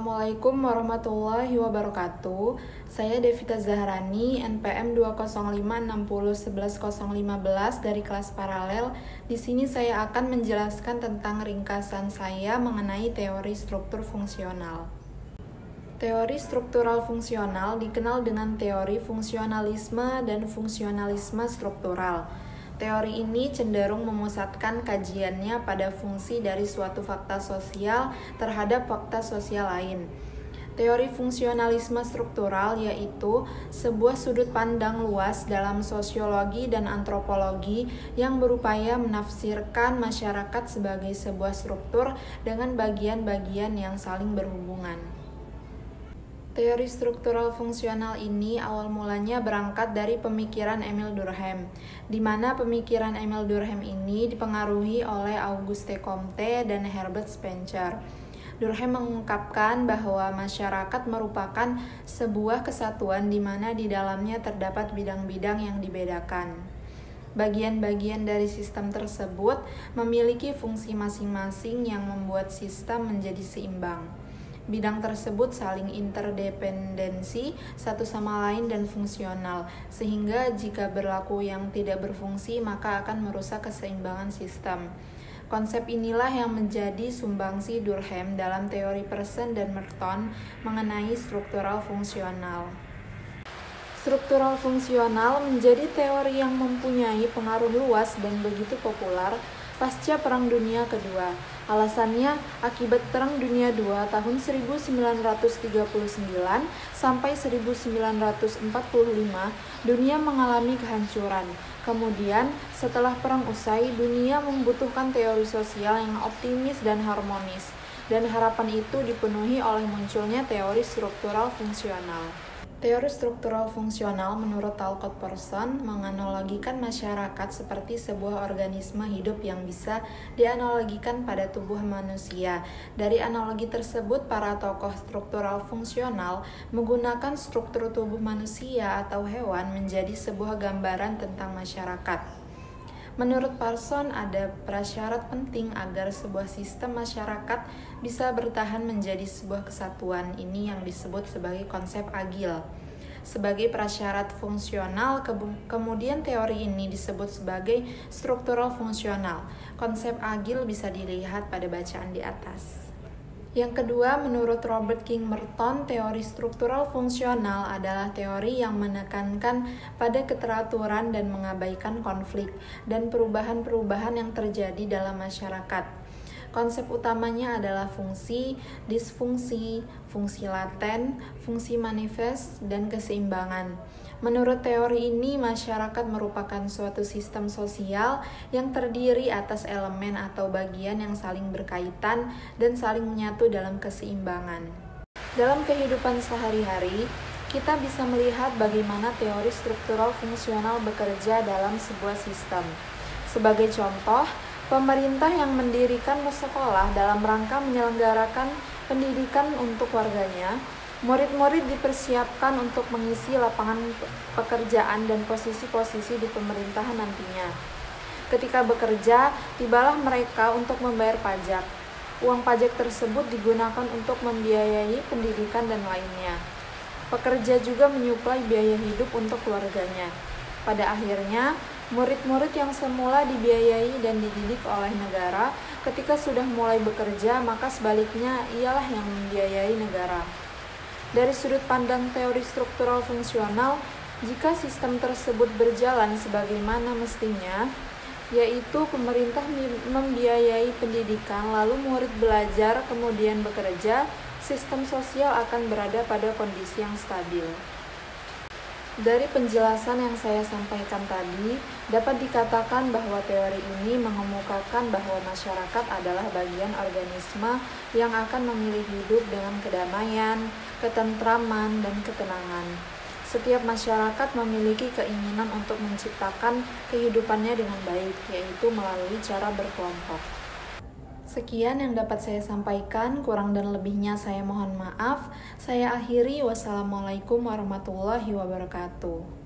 Assalamualaikum warahmatullahi wabarakatuh. Saya Devita Zahrani, NPM 20560111015 dari kelas paralel. Di sini saya akan menjelaskan tentang ringkasan saya mengenai teori struktur fungsional. Teori struktural fungsional dikenal dengan teori fungsionalisme dan fungsionalisme struktural. Teori ini cenderung memusatkan kajiannya pada fungsi dari suatu fakta sosial terhadap fakta sosial lain. Teori fungsionalisme struktural yaitu sebuah sudut pandang luas dalam sosiologi dan antropologi yang berupaya menafsirkan masyarakat sebagai sebuah struktur dengan bagian-bagian yang saling berhubungan. Teori struktural fungsional ini awal mulanya berangkat dari pemikiran Emil Durkheim, di mana pemikiran Emil Durkheim ini dipengaruhi oleh Auguste Comte dan Herbert Spencer. Durkheim mengungkapkan bahwa masyarakat merupakan sebuah kesatuan di mana di dalamnya terdapat bidang-bidang yang dibedakan. Bagian-bagian dari sistem tersebut memiliki fungsi masing-masing yang membuat sistem menjadi seimbang. Bidang tersebut saling interdependensi satu sama lain dan fungsional, sehingga jika berlaku yang tidak berfungsi maka akan merusak keseimbangan sistem. Konsep inilah yang menjadi sumbangsi Durkheim dalam teori Pearson dan Merton mengenai struktural fungsional. Struktural fungsional menjadi teori yang mempunyai pengaruh luas dan begitu populer pasca Perang Dunia Kedua. Alasannya, akibat Perang Dunia II tahun 1939 sampai 1945, dunia mengalami kehancuran. Kemudian, setelah perang usai, dunia membutuhkan teori sosial yang optimis dan harmonis, dan harapan itu dipenuhi oleh munculnya teori struktural fungsional. Teori struktural fungsional menurut Talcott Pearson menganalogikan masyarakat seperti sebuah organisme hidup yang bisa dianalogikan pada tubuh manusia. Dari analogi tersebut, para tokoh struktural fungsional menggunakan struktur tubuh manusia atau hewan menjadi sebuah gambaran tentang masyarakat. Menurut Pearson, ada prasyarat penting agar sebuah sistem masyarakat bisa bertahan menjadi sebuah kesatuan. Ini yang disebut sebagai konsep agil. Sebagai prasyarat fungsional, kemudian teori ini disebut sebagai struktural fungsional. Konsep agil bisa dilihat pada bacaan di atas. Yang kedua, menurut Robert King Merton, teori struktural fungsional adalah teori yang menekankan pada keteraturan dan mengabaikan konflik dan perubahan-perubahan yang terjadi dalam masyarakat. Konsep utamanya adalah fungsi, disfungsi, fungsi laten, fungsi manifest, dan keseimbangan. Menurut teori ini, masyarakat merupakan suatu sistem sosial yang terdiri atas elemen atau bagian yang saling berkaitan dan saling menyatu dalam keseimbangan. Dalam kehidupan sehari-hari, kita bisa melihat bagaimana teori struktural fungsional bekerja dalam sebuah sistem. Sebagai contoh, pemerintah yang mendirikan sekolah dalam rangka menyelenggarakan pendidikan untuk warganya. Murid-murid dipersiapkan untuk mengisi lapangan pekerjaan dan posisi-posisi di pemerintahan nantinya. Ketika bekerja, tibalah mereka untuk membayar pajak. Uang pajak tersebut digunakan untuk membiayai pendidikan dan lainnya. Pekerja juga menyuplai biaya hidup untuk keluarganya. Pada akhirnya, murid-murid yang semula dibiayai dan dididik oleh negara, ketika sudah mulai bekerja, maka sebaliknya ialah yang membiayai negara. Dari sudut pandang teori struktural fungsional, jika sistem tersebut berjalan sebagaimana mestinya, yaitu pemerintah membiayai pendidikan, lalu murid belajar, kemudian bekerja, sistem sosial akan berada pada kondisi yang stabil. Dari penjelasan yang saya sampaikan tadi, dapat dikatakan bahwa teori ini mengemukakan bahwa masyarakat adalah bagian organisme yang akan memilih hidup dengan kedamaian, ketentraman, dan ketenangan. Setiap masyarakat memiliki keinginan untuk menciptakan kehidupannya dengan baik, yaitu melalui cara berkelompok. Sekian yang dapat saya sampaikan, kurang dan lebihnya saya mohon maaf. Saya akhiri, wassalamualaikum warahmatullahi wabarakatuh.